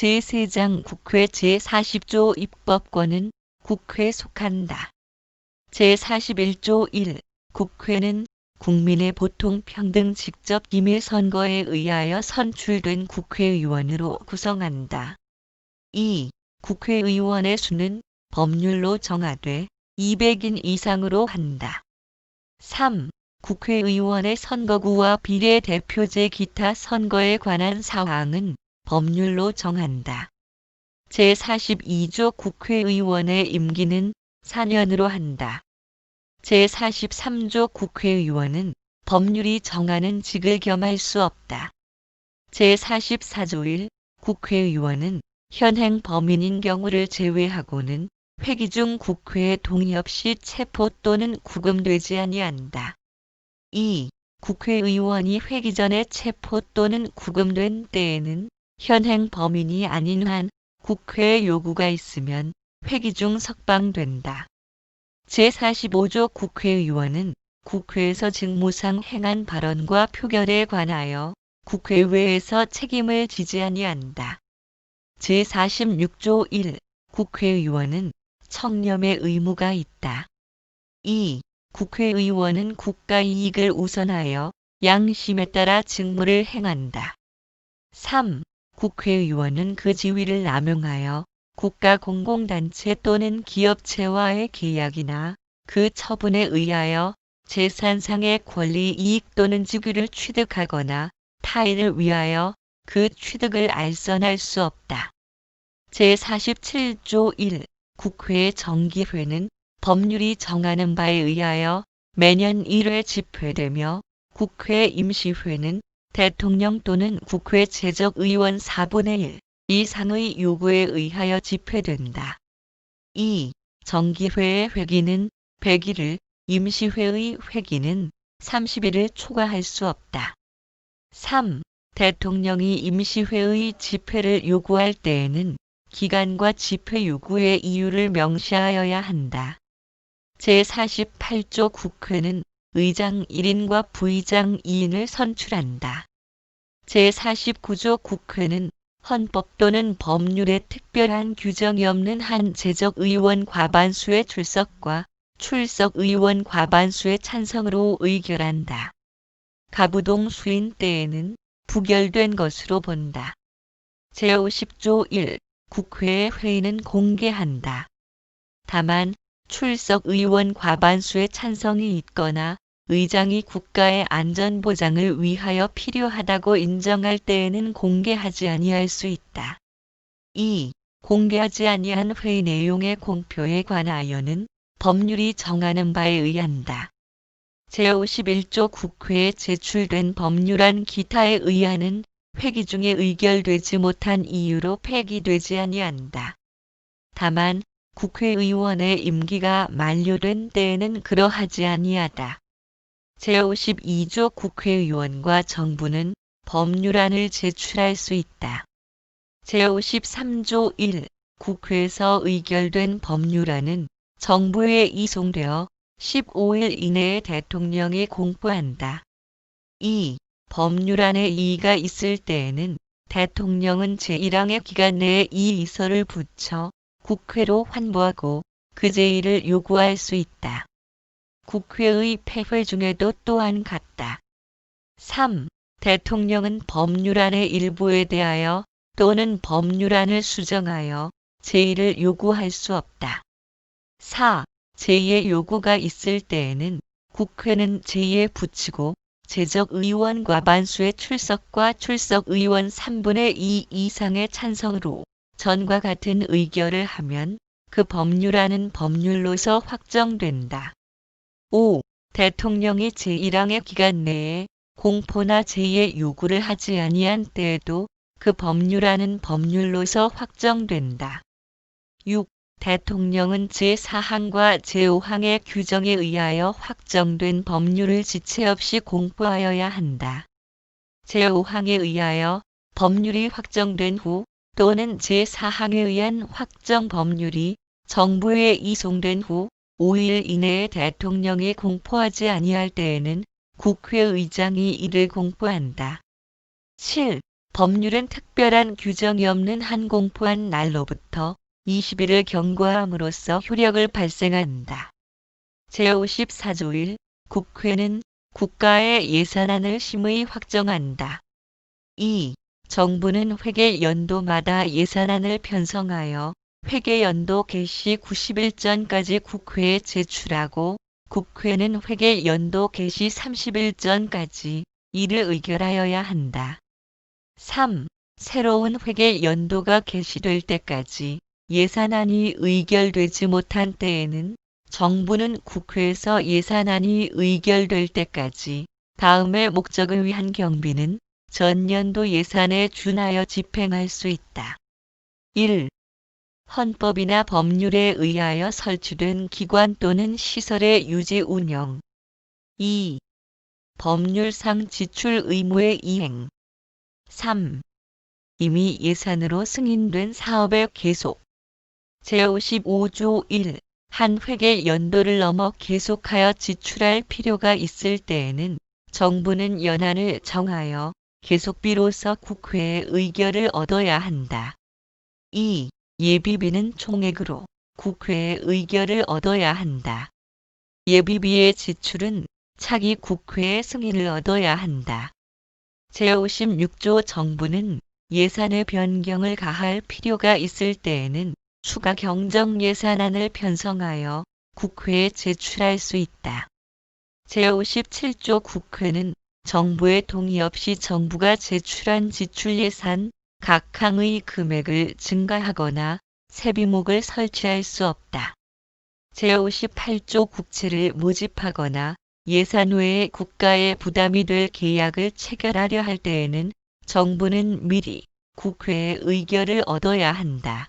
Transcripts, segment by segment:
제3장 국회 제40조 입법권은 국회에 속한다. 제41조 1. 국회는 국민의 보통 평등 직접 기밀 선거에 의하여 선출된 국회의원으로 구성한다. 2. 국회의원의 수는 법률로 정하되 200인 이상으로 한다. 3. 국회의원의 선거구와 비례대표제 기타 선거에 관한 사항은 법률로 정한다. 제42조 국회의원의 임기는 4년으로 한다. 제43조 국회의원은 법률이 정하는 직을 겸할 수 없다. 제44조 1. 국회의원은 현행 범인인 경우를 제외하고는 회기 중 국회의 동의 없이 체포 또는 구금되지 아니한다. 2. 국회의원이 회기 전에 체포 또는 구금된 때에는 현행 범인이 아닌 한 국회의 요구가 있으면 회기 중 석방된다. 제45조 국회의원은 국회에서 직무상 행한 발언과 표결에 관하여 국회외에서 책임을 지지 아니한다. 제46조 1. 국회의원은 청렴의 의무가 있다. 2. 국회의원은 국가 이익을 우선하여 양심에 따라 직무를 행한다. 3. 국회의원은 그 지위를 남용하여 국가 공공단체 또는 기업체와의 계약이나 그 처분에 의하여 재산상의 권리, 이익 또는 직위를 취득하거나 타인을 위하여 그 취득을 알선할 수 없다. 제47조 1. 국회의 정기회는 법률이 정하는 바에 의하여 매년 1회 집회되며 국회 임시회는 대통령 또는 국회 제적의원 4분의 1 이상의 요구에 의하여 집회된다. 2. 정기회의 회기는 100일을, 임시회의 회기는 30일을 초과할 수 없다. 3. 대통령이 임시회의 집회를 요구할 때에는 기간과 집회 요구의 이유를 명시하여야 한다. 제48조 국회는 의장 1인과 부의장 2인을 선출한다. 제49조 국회는 헌법 또는 법률에 특별한 규정이 없는 한 제적의원 과반수의 출석과 출석의원 과반수의 찬성으로 의결한다. 가부동 수인 때에는 부결된 것으로 본다. 제50조 1. 국회의 회의는 공개한다. 다만 출석의원 과반수의 찬성이 있거나 의장이 국가의 안전보장을 위하여 필요하다고 인정할 때에는 공개하지 아니할 수 있다. 2. 공개하지 아니한 회의 내용의 공표에 관하여는 법률이 정하는 바에 의한다. 제51조 국회에 제출된 법률안 기타에 의하는 회기 중에 의결되지 못한 이유로 폐기되지 아니한다. 다만 국회의원의 임기가 만료된 때에는 그러하지 아니하다. 제52조 국회의원과 정부는 법률안을 제출할 수 있다. 제53조 1. 국회에서 의결된 법률안은 정부에 이송되어 15일 이내에 대통령이 공포한다. 2. 법률안에 이의가 있을 때에는 대통령은 제1항의 기간 내에 이의서를 붙여 국회로 환부하고 그 제의를 요구할 수 있다. 국회의 폐회 중에도 또한 같다. 3. 대통령은 법률안의 일부에 대하여 또는 법률안을 수정하여 제의를 요구할 수 없다. 4. 제의의 요구가 있을 때에는 국회는 제의에 붙이고 제적의원 과반수의 출석과 출석의원 3분의 2 이상의 찬성으로 전과 같은 의결을 하면 그 법률안은 법률로서 확정된다. 5. 대통령이 제1항의 기간 내에 공포나 제의의 요구를 하지 아니한 때에도 그 법률안은 법률로서 확정된다. 6. 대통령은 제4항과 제5항의 규정에 의하여 확정된 법률을 지체 없이 공포하여야 한다. 제5항에 의하여 법률이 확정된 후 또는 제4항에 의한 확정 법률이 정부에 이송된 후 5일 이내에 대통령이 공포하지 아니할 때에는 국회의장이 이를 공포한다. 7. 법률은 특별한 규정이 없는 한 공포한 날로부터 20일을 경과함으로써 효력을 발생한다. 제54조 1. 국회는 국가의 예산안을 심의 확정한다. 2. 정부는 회계 연도마다 예산안을 편성하여 회계 연도 개시 90일 전까지 국회에 제출하고 국회는 회계 연도 개시 30일 전까지 이를 의결하여야 한다. 3. 새로운 회계 연도가 개시될 때까지 예산안이 의결되지 못한 때에는 정부는 국회에서 예산안이 의결될 때까지 다음의 목적을 위한 경비는 전년도 예산에 준하여 집행할 수 있다. 1. 헌법이나 법률에 의하여 설치된 기관 또는 시설의 유지 운영. 2. 법률상 지출 의무의 이행. 3. 이미 예산으로 승인된 사업의 계속. 제55조 1. 한 회계 연도를 넘어 계속하여 지출할 필요가 있을 때에는 정부는 연한을 정하여 계속비로서 국회의 의결을 얻어야 한다. 2. 예비비는 총액으로 국회의 의결을 얻어야 한다. 예비비의 지출은 차기 국회의 승인을 얻어야 한다. 제56조 정부는 예산의 변경을 가할 필요가 있을 때에는 추가 경정 예산안을 편성하여 국회에 제출할 수 있다. 제57조 국회는 정부의 동의 없이 정부가 제출한 지출 예산 각 항의 금액을 증가하거나 세비목을 설치할 수 없다. 제58조 국채를 모집하거나 예산 외에 국가에 부담이 될 계약을 체결하려 할 때에는 정부는 미리 국회의 의결을 얻어야 한다.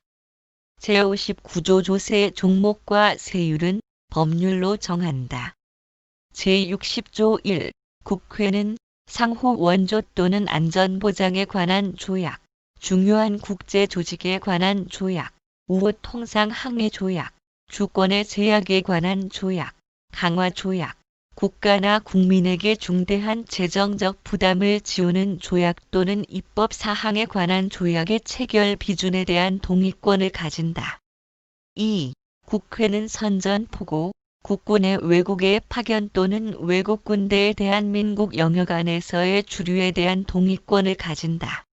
제59조 조세 종목과 세율은 법률로 정한다. 제60조 1. 국회는 상호 원조 또는 안전보장에 관한 조약, 중요한 국제 조직에 관한 조약, 우호 통상 항해 조약, 주권의 제약에 관한 조약, 강화 조약, 국가나 국민에게 중대한 재정적 부담을 지우는 조약 또는 입법 사항에 관한 조약의 체결 비준에 대한 동의권을 가진다. 2. 국회는 선전포고, 국군의 외국의 파견 또는 외국 군대에 대한 민국 영역 안에서의 주류에 대한 동의권을 가진다.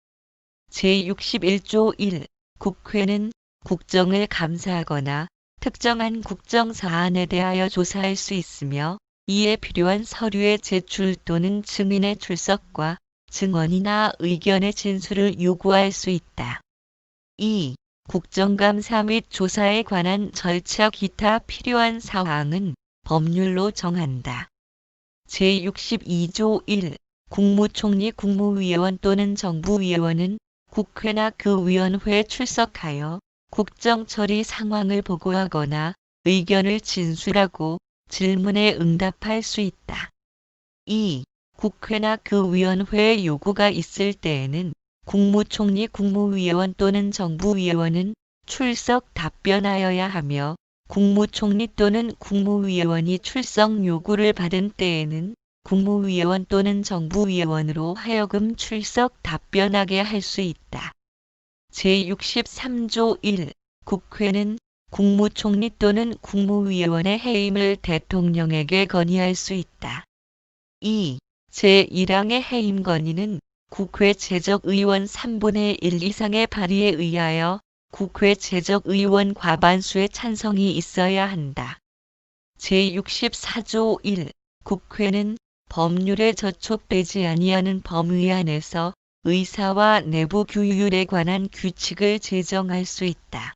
제61조 1. 국회는 국정을 감사하거나 특정한 국정 사안에 대하여 조사할 수 있으며 이에 필요한 서류의 제출 또는 증인의 출석과 증언이나 의견의 진술을 요구할 수 있다. 2. 국정감사 및 조사에 관한 절차 기타 필요한 사항은 법률로 정한다. 제62조 1. 국무총리 국무위원 또는 정부위원은 국회나 그 위원회에 출석하여 국정처리 상황을 보고하거나 의견을 진술하고 질문에 응답할 수 있다. 2. 국회나 그 위원회의 요구가 있을 때에는 국무총리 국무위원 또는 정부위원은 출석 답변하여야 하며 국무총리 또는 국무위원이 출석 요구를 받은 때에는 국무위원 또는 정부위원으로 하여금 출석 답변하게 할 수 있다. 제63조 1. 국회는 국무총리 또는 국무위원의 해임을 대통령에게 건의할 수 있다. 2. 제1항의 해임 건의는 국회 제적의원 3분의 1 이상의 발의에 의하여 국회 제적의원 과반수의 찬성이 있어야 한다. 제64조 1. 국회는 법률에 저촉되지 아니하는 범위 안에서 의사와 내부 규율에 관한 규칙을 제정할 수 있다.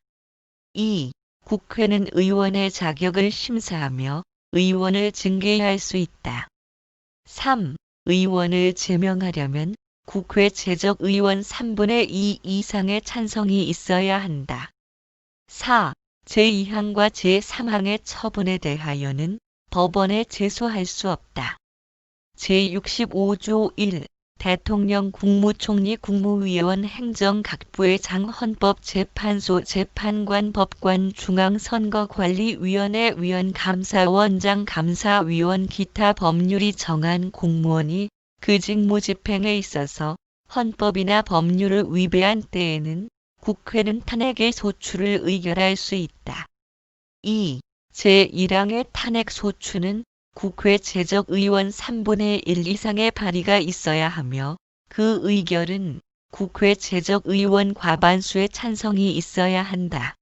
2. 국회는 의원의 자격을 심사하며 의원을 징계할 수 있다. 3. 의원을 제명하려면 국회 제적의원 3분의 2 이상의 찬성이 있어야 한다. 4. 제2항과 제3항의 처분에 대하여는 법원에 제소할 수 없다. 제65조 1. 대통령 국무총리 국무위원 행정각부의장 헌법재판소 재판관 법관 중앙선거관리위원회 위원 감사원장 감사위원 기타 법률이 정한 공무원이 그 직무 집행에 있어서 헌법이나 법률을 위배한 때에는 국회는 탄핵의 소추를 의결할 수 있다. 2. 제1항의 탄핵 소추는 국회 제적의원 3분의 1 이상의 발의가 있어야 하며 그 의결은 국회 제적의원 과반수의 찬성이 있어야 한다.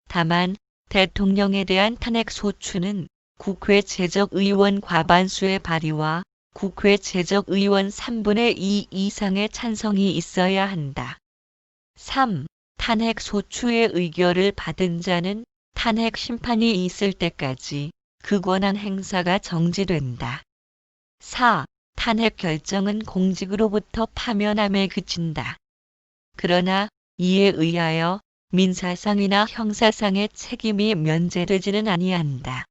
다만 대통령에 대한 탄핵 소추는 국회 제적의원 과반수의 발의와 국회 제적의원 3분의 2 이상의 찬성이 있어야 한다. 3. 탄핵 소추의 의결을 받은 자는 탄핵 심판이 있을 때까지 그 권한 행사가 정지된다. 4. 탄핵 결정은 공직으로부터 파면함에 그친다. 그러나 이에 의하여 민사상이나 형사상의 책임이 면제되지는 아니한다.